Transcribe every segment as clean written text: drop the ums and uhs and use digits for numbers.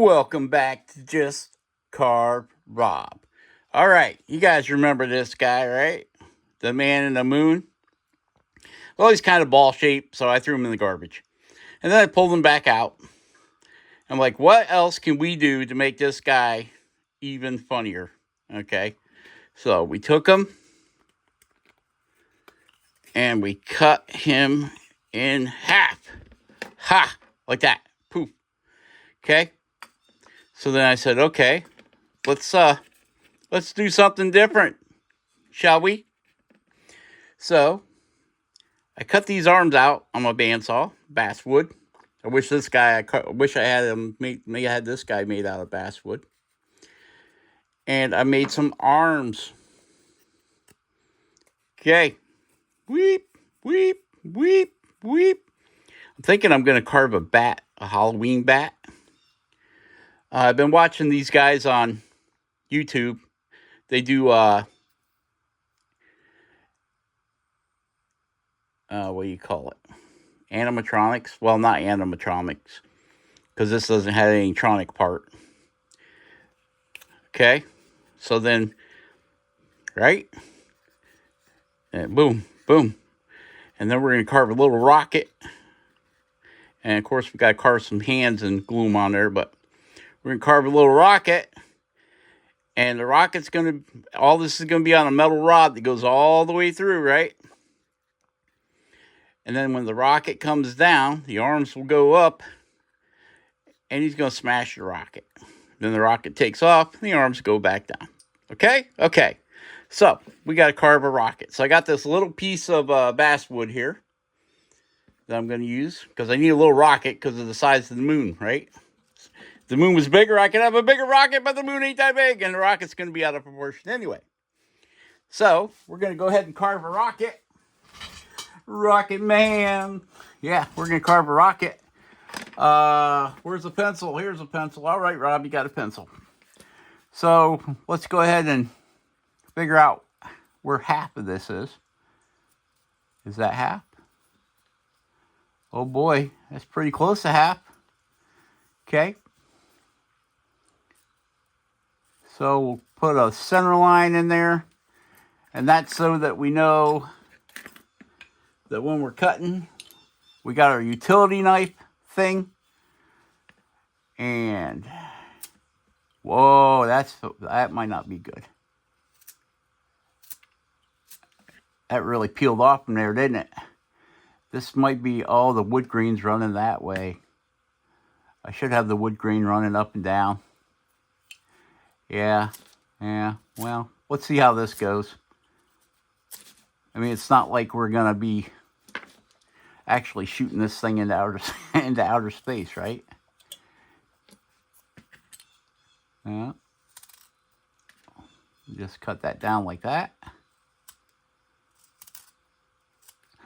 Welcome back to Just Carve Rob. All right, you guys remember this guy, right? The man in the moon? Well, he's kind of ball shaped, so I threw him in the garbage. And then I pulled him back out. I'm like, what else can we do to make this guy even funnier? Okay, so we took him and we cut him in half. Ha! Like that. Poof. Okay? So then I said, okay, let's do something different, shall we? So I cut these arms out on my bandsaw, basswood. I wish I had him maybe I had this guy made out of basswood. And I made some arms. Okay. Weep, weep, weep, weep. I'm thinking I'm going to carve a bat, a Halloween bat. I've been watching these guys on YouTube. They do, what do you call it? Animatronics. Well, not animatronics, because this doesn't have any tronic part. Okay. So then, right? And boom, boom. And then we're going to carve a little rocket. And of course, we got to carve some hands and glue them on there, but we're going to carve a little rocket. And the rocket's going to, all this is going to be on a metal rod that goes all the way through, right? And then when the rocket comes down, the arms will go up, and he's going to smash the rocket. Then the rocket takes off, and the arms go back down. Okay? Okay. So, we got to carve a rocket. So, I got this little piece of basswood here that I'm going to use, because I need a little rocket because of the size of the moon, right? If the moon was bigger, I could have a bigger rocket, but the moon ain't that big, and the rocket's going to be out of proportion anyway. So, we're going to go ahead and carve a rocket. Rocket man. Yeah, we're going to carve a rocket. Where's the pencil? Here's a pencil. All right, Rob, you got a pencil. So, let's go ahead and figure out where half of this is. Is that half? Oh boy, that's pretty close to half. Okay. So we'll put a center line in there. And that's so that we know that when we're cutting, we got our utility knife thing. And, whoa, that might not be good. That really peeled off from there, didn't it? This might be all the wood grains running that way. I should have the wood grain running up and down. Yeah, well, let's see how this goes. I mean, it's not like we're going to be actually shooting this thing into outer space, right? Yeah. Just cut that down like that.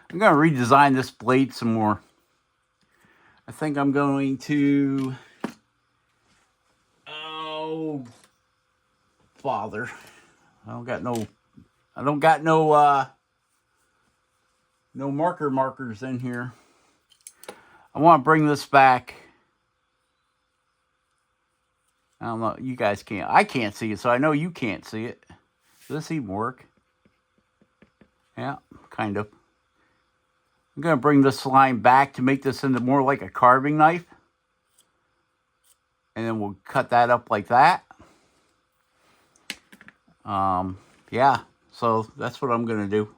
I'm going to redesign this blade some more. I think I'm going to... Oh, bother. I don't got no markers in here. I want to bring this back. I don't know. You guys can't. I can't see it, so I know you can't see it. Does this even work? Yeah, kind of. I'm going to bring this line back to make this into more like a carving knife. And then we'll cut that up like that. Yeah, so that's what I'm going to do.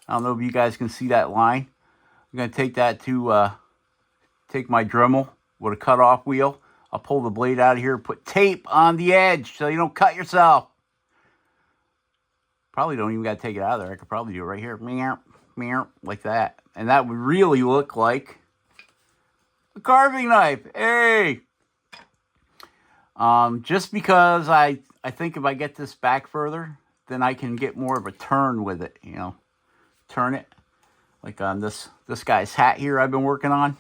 I don't know if you guys can see that line. I'm going to take that to, take my Dremel with a cutoff wheel. I'll pull the blade out of here, put tape on the edge so you don't cut yourself. Probably don't even got to take it out of there. I could probably do it right here. Meow, meow, like that. And that would really look like a carving knife. Hey! Just because I think if I get this back further, then I can get more of a turn with it, you know. Turn it. Like on this guy's hat here I've been working on.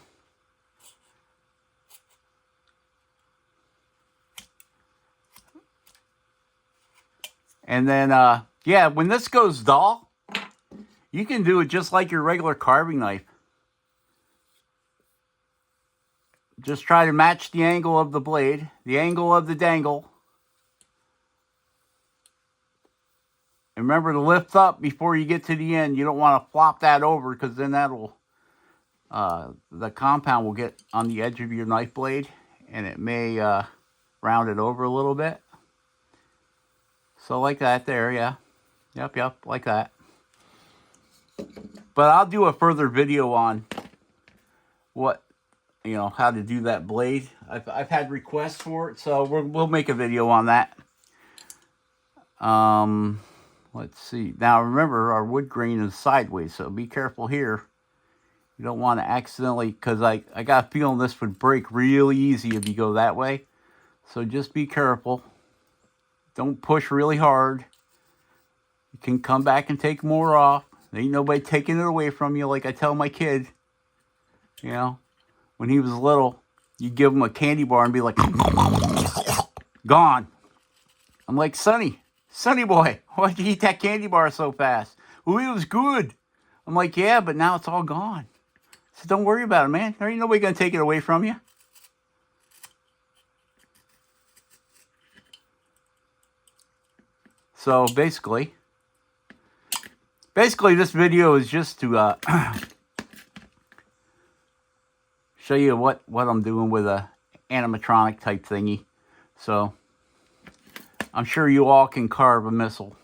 And then, yeah, when this goes dull, you can do it just like your regular carving knife. just try to match the angle of the blade, the angle of the dangle. And remember to lift up before you get to the end. You don't want to flop that over because then that'll, the compound will get on the edge of your knife blade and it may round it over a little bit. So like that there, yeah. Yep, like that. But I'll do a further video on what, how to do that blade. I've had requests for it, so we'll make a video on that. Let's see. Now remember, our wood grain is sideways, so be careful here. You don't want to accidentally, because I got a feeling this would break really easy if you go that way. So just be careful. Don't push really hard. You can come back and take more off. There ain't nobody taking it away from you, like I tell my kid. When he was little, you give him a candy bar and be like, gone. I'm like, Sonny boy, why'd you eat that candy bar so fast? Well, it was good. I'm like, yeah, but now it's all gone. So don't worry about it, man. There ain't nobody going to take it away from you. So basically this video is just to show you what I'm doing with a animatronic type thingy. So I'm sure you all can carve a missile,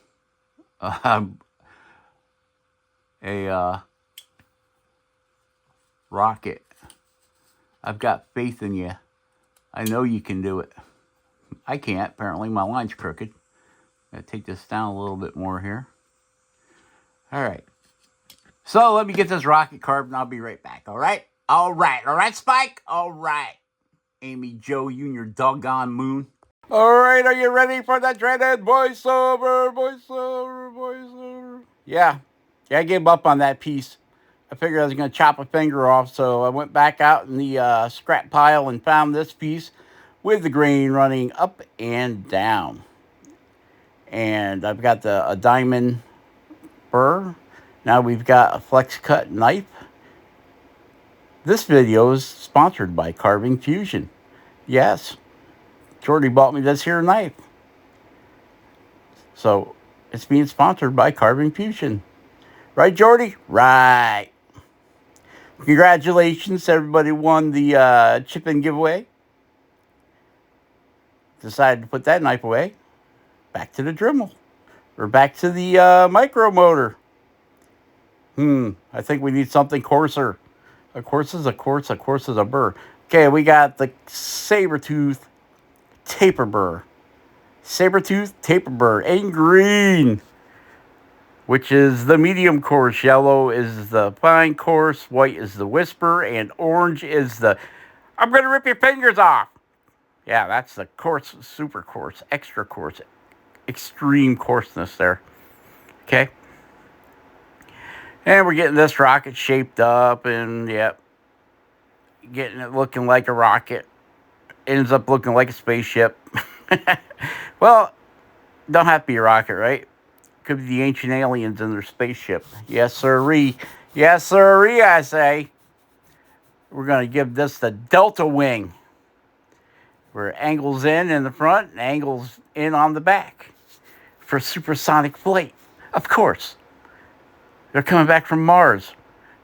a rocket. I've got faith in you. I know you can do it. I can't. Apparently my line's crooked. Gotta take this down a little bit more here. All right. So let me get this rocket carved and I'll be right back. All right? All right, Spike? All right. AmyJo, you and your doggone moon. All right, are you ready for the dreaded voiceover? Yeah, I gave up on that piece. I figured I was going to chop a finger off, so I went back out in the scrap pile and found this piece with the grain running up and down. And I've got a diamond burr. Now we've got a flex cut knife. This video is sponsored by Carving Fusion. Yes, Jordy bought me this here knife. So it's being sponsored by Carving Fusion. Right, Jordy? Right. Congratulations, everybody won the chip-in giveaway. Decided to put that knife away. Back to the Dremel. Or back to the micro motor. I think we need something coarser. A coarse is a quartz, a coarse is a burr. Okay, we got the Sabertooth taper burr. Sabertooth taper burr in green, which is the medium coarse. Yellow is the fine coarse. White is the whisper. And orange is the, I'm going to rip your fingers off. Yeah, that's the coarse, super coarse, extra coarse, extreme coarseness there. Okay. And we're getting this rocket shaped up and, yep, getting it looking like a rocket. Ends up looking like a spaceship. Well, don't have to be a rocket, right? Could be the ancient aliens in their spaceship. Yes, sirree. Yes, sirree, I say. We're going to give this the delta wing, where it angles in the front and angles in on the back for supersonic flight. Of course. They're coming back from Mars.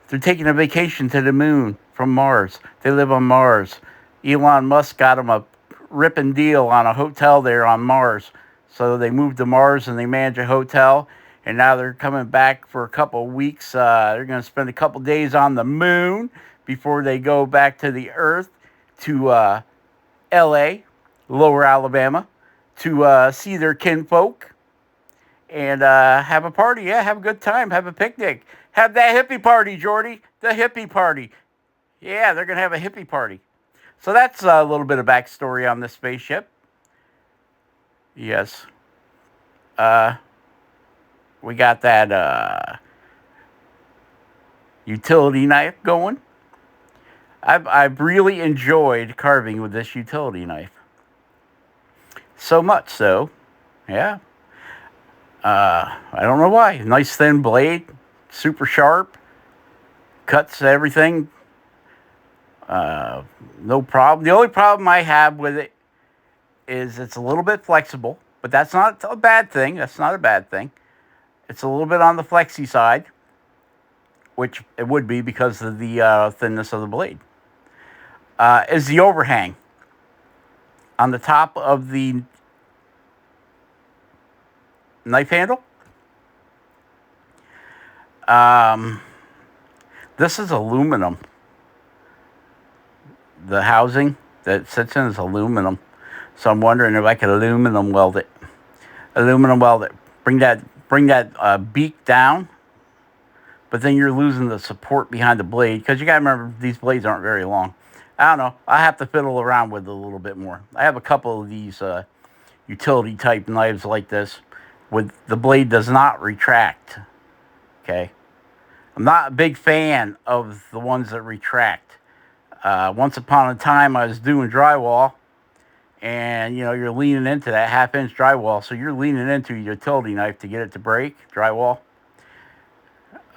They're taking a vacation to the moon from Mars. They live on Mars. Elon Musk got them a ripping deal on a hotel there on Mars. So they moved to Mars and they manage a hotel. And now they're coming back for a couple of weeks. They're going to spend a couple days on the moon before they go back to the Earth to L.A., Lower Alabama, to see their kinfolk. And have a party. Yeah, have a good time. Have a picnic. Have that hippie party, Jordy. The hippie party. Yeah, they're going to have a hippie party. So that's a little bit of backstory on this spaceship. Yes. We got that utility knife going. I've really enjoyed carving with this utility knife. So much so, yeah. I don't know why. Nice thin blade, super sharp, cuts everything No problem. The only problem I have with it is it's a little bit flexible, but that's not a bad thing. That's not a bad thing. It's a little bit on the flexy side, which it would be because of the thinness of the blade. Is the overhang on the top of the knife handle. This is aluminum. The housing that it sits in is aluminum. So I'm wondering if I could aluminum weld it. Aluminum weld it. Bring that beak down, but then you're losing the support behind the blade because you got to remember these blades aren't very long. I don't know. I have to fiddle around with it a little bit more. I have a couple of these utility type knives like this, with the blade does not retract. Okay, I'm not a big fan of the ones that retract. Once upon a time, I was doing drywall, and you're leaning into that 1/2 inch drywall, so you're leaning into a utility knife to get it to break drywall.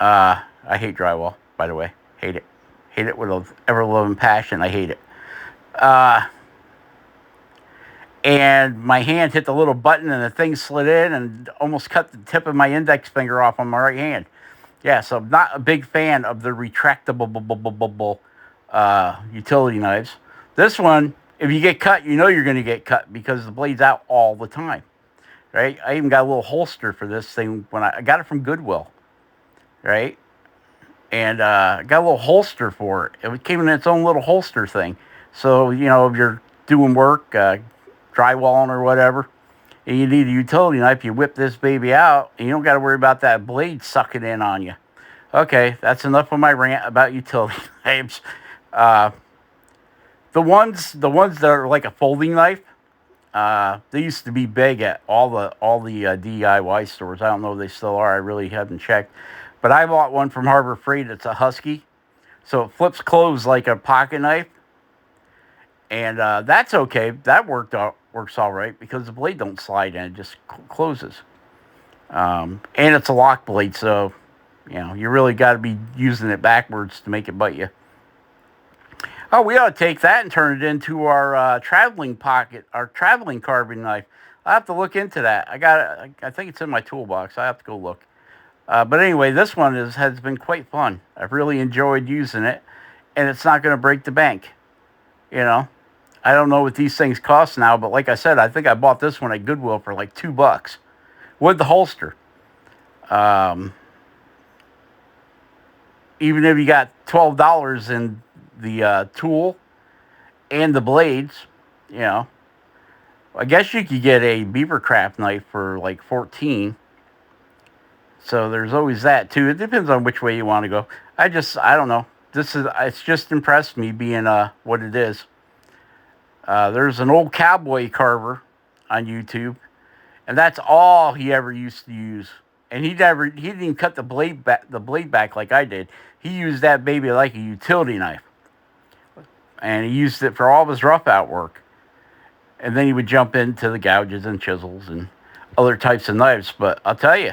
I hate drywall, by the way. Hate it. Hate it with an ever-loving passion. I hate it. And my hand hit the little button, and the thing slid in and almost cut the tip of my index finger off on my right hand. Yeah, so I'm not a big fan of the retractable utility knives. This one, if you get cut, you're going to get cut because the blade's out all the time, right? I even got a little holster for this thing when I got it from Goodwill, right? And got a little holster for it. It came in its own little holster thing. So, if you're doing work, drywalling or whatever, and you need a utility knife, you whip this baby out, and you don't got to worry about that blade sucking in on you. Okay, that's enough of my rant about utility knives. The ones that are like a folding knife, they used to be big at all the DIY stores. I don't know if they still are. I really haven't checked. But I bought one from Harbor Freight. It's a Husky, so it flips closed like a pocket knife, and that's okay. That works all right because the blade don't slide in; it just closes. And it's a lock blade, so you really got to be using it backwards to make it bite you. Oh, we ought to take that and turn it into our traveling carbon knife. I have to look into that. I think it's in my toolbox. I have to go look. But anyway, this one has been quite fun. I've really enjoyed using it, and it's not going to break the bank. I don't know what these things cost now, but like I said, I think I bought this one at Goodwill for like $2 with the holster. Even if you got $12 in the tool and the blades, I guess you could get a Beavercraft knife for like $14. So there's always that too. It depends on which way you want to go. I don't know. It's just impressed me being what it is. There's an old cowboy carver on YouTube, and that's all he ever used to use. And he didn't even cut the blade back like I did. He used that baby like a utility knife, and he used it for all of his rough out work. And then he would jump into the gouges and chisels and other types of knives. But I'll tell you.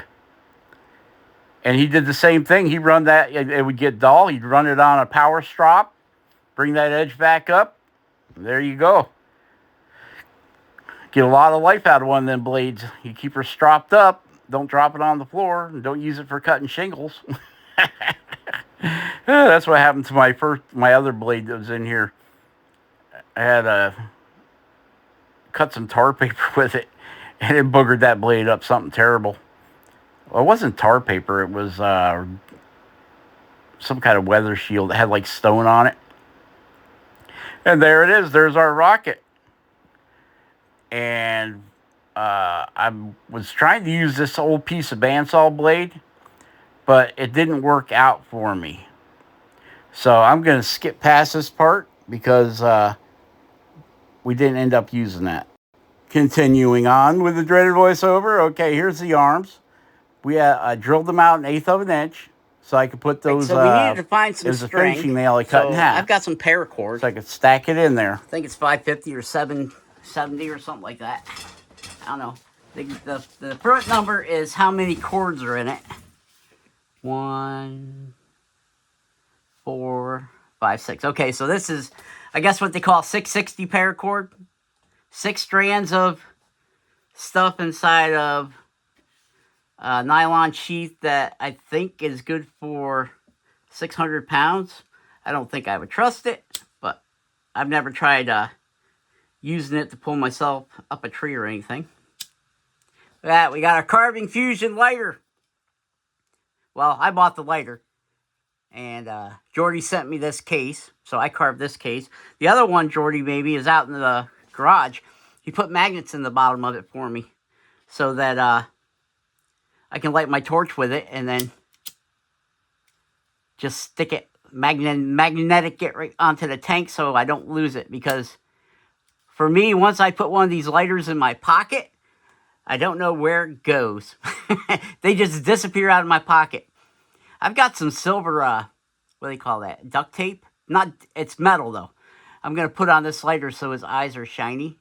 And he did the same thing. He'd run that, it would get dull. He'd run it on a power strop, bring that edge back up. There you go. Get a lot of life out of one of them blades. You keep her stropped up. Don't drop it on the floor. And don't use it for cutting shingles. That's what happened to my other blade that was in here. I had to cut some tar paper with it, and it boogered that blade up something terrible. Well, it wasn't tar paper. It was some kind of weather shield that had like stone on it. And there it is. There's our rocket. And I was trying to use this old piece of bandsaw blade, but it didn't work out for me. So I'm going to skip past this part because we didn't end up using that. Continuing on with the dreaded voiceover. Okay, here's the arms. I drilled them out 1/8 of an inch so I could put those. So we needed to find some string. There's a finishing nail I cut in half. I've got some paracord. So I could stack it in there. I think it's 550 or 770 or something like that. I don't know. The front number is how many cords are in it. 1, 4, 5, 6. Okay, so this is, I guess, what they call 660 paracord. 6 strands of stuff inside of a nylon sheath that I think is good for 600 pounds. I don't think I would trust it, but I've never tried using it to pull myself up a tree or anything. Look at that, we got our Carving Fusion lighter. Well, I bought the lighter, and Jordy sent me this case, so I carved this case. The other one, Jordy maybe, is out in the garage. He put magnets in the bottom of it for me so that I can light my torch with it and then just stick it, magnetic it right onto the tank so I don't lose it. Because for me, once I put one of these lighters in my pocket, I don't know where it goes. They just disappear out of my pocket. I've got some silver, what do they call that? Duct tape? Not, it's metal though. I'm going to put on this lighter so his eyes are shiny.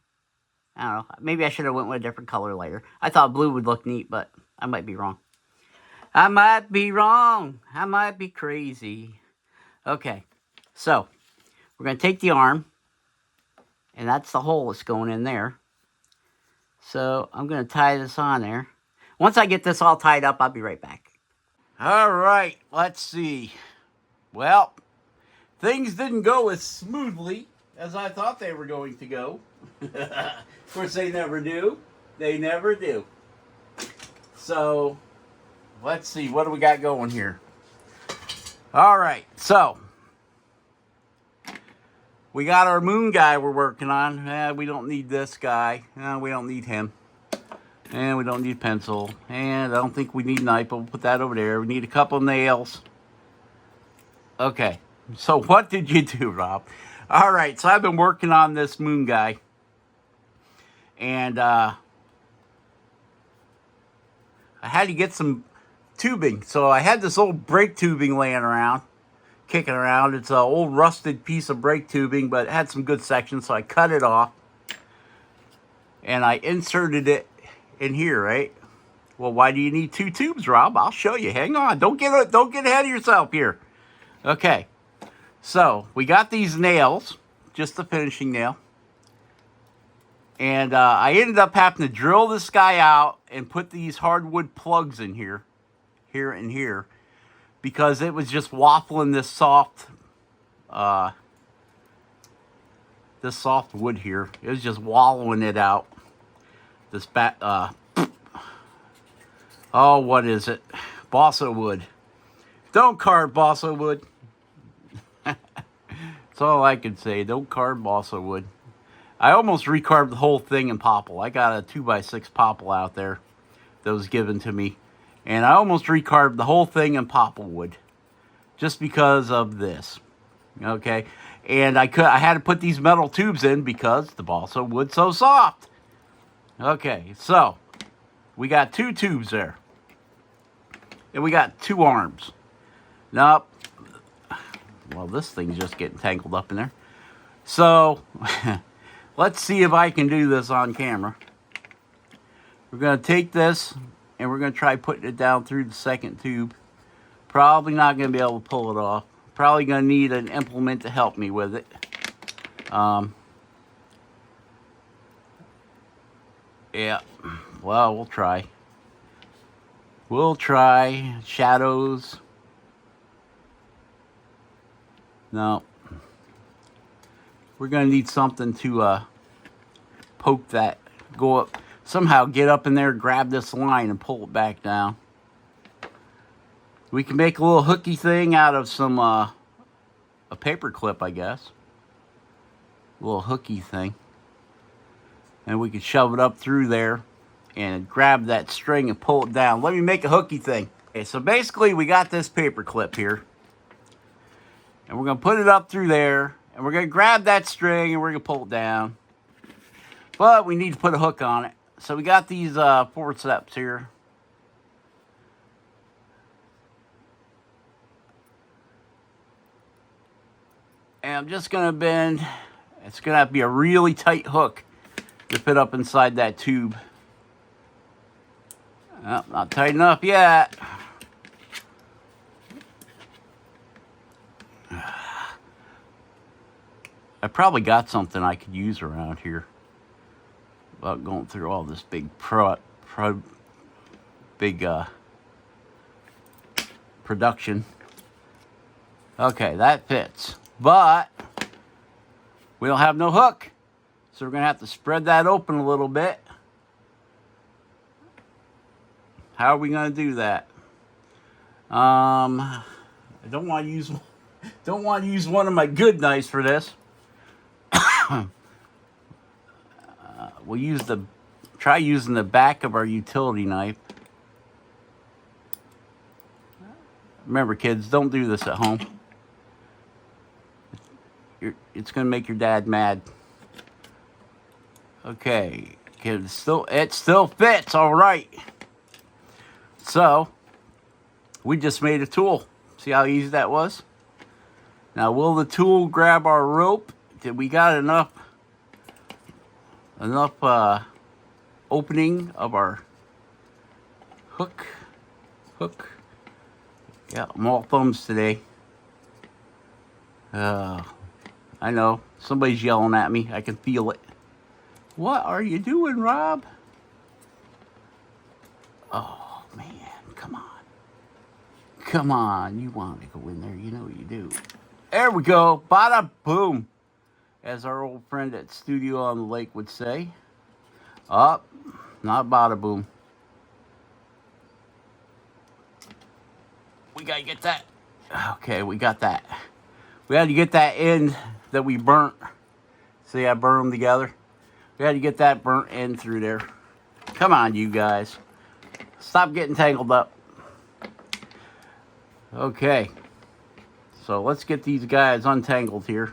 I don't know. Maybe I should have went with a different color lighter. I thought blue would look neat, but I might be wrong. I might be wrong. I might be crazy. Okay, so we're going to take the arm, and that's the hole that's going in there. So I'm going to tie this on there. Once I get this all tied up, I'll be right back. All right, let's see. Well, things didn't go as smoothly as I thought they were going to go. Of course, they never do. They never do. So, let's see. What do we got going here? All right, so we got our moon guy we're working on. We don't need this guy. We don't need him. And we don't need pencil. And I don't think we need knife, but we'll put that over there. We need a couple nails. Okay, so what did you do, Rob? All right, so I've been working on this moon guy. And I had to get some tubing. So I had this old brake tubing laying around, kicking around. It's an old rusted piece of brake tubing, but it had some good sections, so I cut it off. And I inserted it in here, right? Well, why do you need 2 tubes, Rob? I'll show you. Hang on. Don't get ahead of yourself here. Okay. So, we got these nails, just the finishing nail. And I ended up having to drill this guy out and put these hardwood plugs in here, and here, because it was just waffling this soft wood here. It was just wallowing it out. This oh, what is it? Balsa wood. Don't carve balsa wood. That's all I can say. Don't carve balsa wood. I almost recarved the whole thing in popple. I got a 2x6 popple out there that was given to me. And I almost recarved the whole thing in popple wood. Just because of this. Okay. And I had to put these metal tubes in because the balsa wood's so soft. Okay. So, we got 2 tubes there. And we got 2 arms. Nope. Well, this thing's just getting tangled up in there. So, let's see if I can do this on camera. We're going to take this and we're going to try putting it down through the second tube. Probably not going to be able to pull it off. Probably going to need an implement to help me with it. Yeah, well, we'll try. We'll try. Shadows. No. We're going to need something to poke that. Go up. Somehow get up in there, grab this line, and pull it back down. We can make a little hooky thing out of some, a paper clip, I guess. A little hooky thing. And we could shove it up through there and grab that string and pull it down. Let me make a hooky thing. Okay, so basically we got this paper clip here. And we're going to put it up through there. And we're going to grab that string and we're going to pull it down. But we need to put a hook on it. So we got these 4 steps here. And I'm just going to bend. It's going to have to be a really tight hook to fit up inside that tube. Oh, not tight enough yet. probably got something I could use around here without going through all this big production. Okay, that fits. But we don't have no hook. So we're going to have to spread that open a little bit. How are we going to do that? I don't want to use one of my good knives for this. We'll try using the back of our utility knife. Remember, kids, don't do this at home. It's going to make your dad mad. Okay, it still fits, all right. So, we just made a tool. See how easy that was? Now, will the tool grab our rope? Did we got enough opening of our hook? Yeah, I'm all thumbs today. I know. Somebody's yelling at me. I can feel it. What are you doing, Rob? Oh, man. Come on. Come on. You want to go in there. You know you do. There we go. Bada boom. As our old friend at Studio on the Lake would say. Up. Not bada boom. We got to get that. Okay, we got that. We had to get that end that we burnt. See, I burned them together. We had to get that burnt end through there. Come on, you guys. Stop getting tangled up. Okay. So let's get these guys untangled here.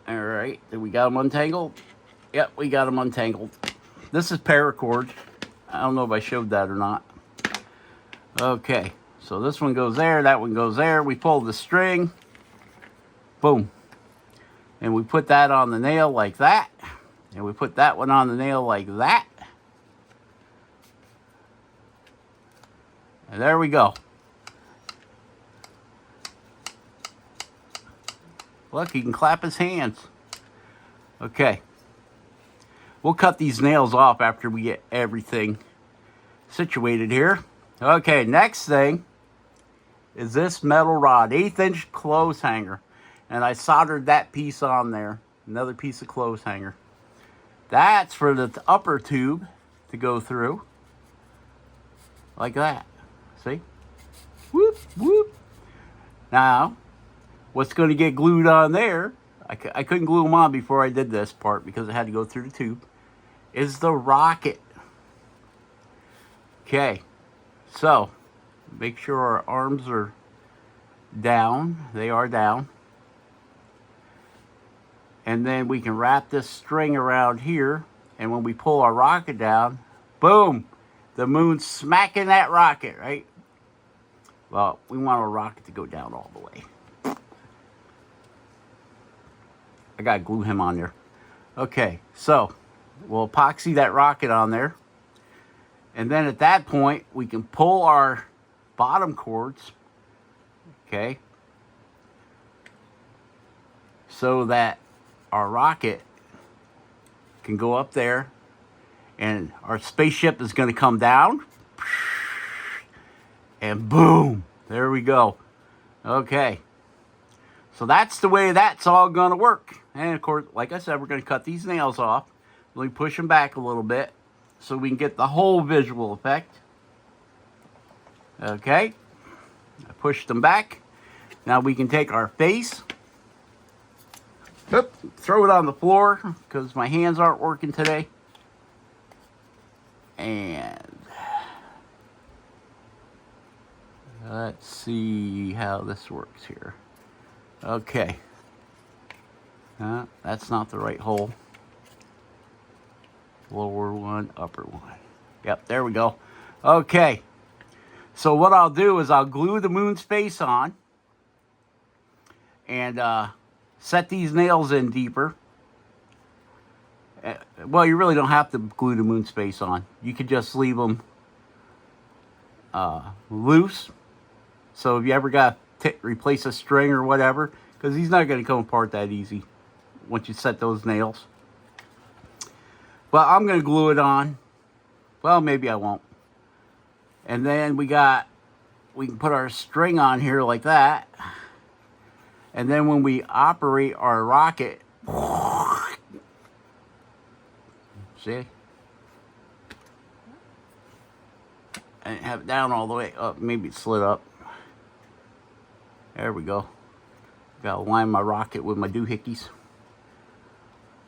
All right. Did we got them untangled? Yep, we got them untangled. This is paracord. I don't know if I showed that or not. Okay. So this one goes there. That one goes there. We pull the string. Boom. And we put that on the nail like that. And we put that one on the nail like that. And there we go. Look, he can clap his hands. Okay. We'll cut these nails off after we get everything situated here. Okay, next thing is this metal rod, 1/8" clothes hanger. And I soldered that piece on there. Another piece of clothes hanger. That's for the upper tube to go through. Like that. See? Whoop, whoop. Now, what's going to get glued on there, I couldn't glue them on before I did this part because it had to go through the tube, is the rocket. Okay. So, make sure our arms are down. They are down. And then we can wrap this string around here. And when we pull our rocket down, boom, the moon's smacking that rocket, right? Well, we want our rocket to go down all the way. I got to glue him on there. Okay, so we'll epoxy that rocket on there. And then at that point, we can pull our bottom cords, okay, so that our rocket can go up there and our spaceship is going to come down. And boom, there we go. Okay, so that's the way that's all going to work. And of course, like I said, we're going to cut these nails off. Let me push them back a little bit so we can get the whole visual effect. Okay, I pushed them back. Now we can take our face, throw it on the floor because my hands aren't working today. And let's see how this works here. Okay. That's not the right hole. Lower one, upper one. Yep, there we go. Okay. So what I'll do is I'll glue the moon's face on and set these nails in deeper. Well, you really don't have to glue the moon's face on. You could just leave them loose. So if you ever got to replace a string or whatever, because he's not going to come apart that easy once you set those nails. But I'm going to glue it on. Well, maybe I won't. And then we can put our string on here like that. And then when we operate our rocket, see? And have it down all the way up. Maybe it slid up. There we go. Gotta line my rocket with my doohickeys.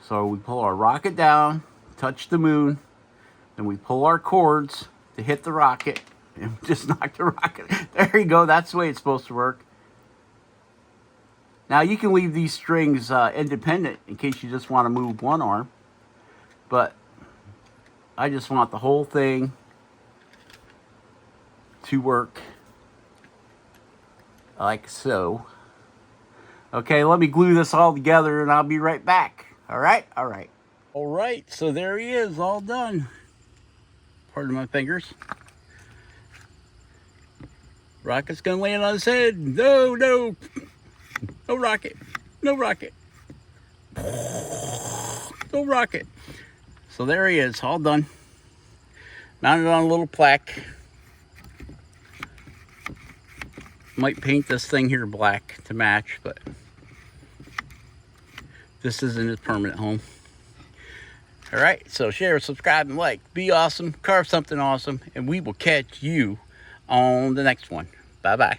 So we pull our rocket down, touch the moon, then we pull our cords to hit the rocket, and just knock the rocket. There you go. That's the way it's supposed to work. Now you can leave these strings independent in case you just want to move one arm. But I just want the whole thing to work like so. Okay, let me glue this all together and I'll be right back. All right? All right. All right, so there he is, all done. Pardon my fingers. Rocket's gonna land on his head. No, no. No rocket. No rocket. No rocket. So there he is, all done. Mounted on a little plaque. Might paint this thing here black to match, but this isn't his permanent home. All right, so share, subscribe, and like. Be awesome, carve something awesome, and we will catch you on the next one. Bye-bye.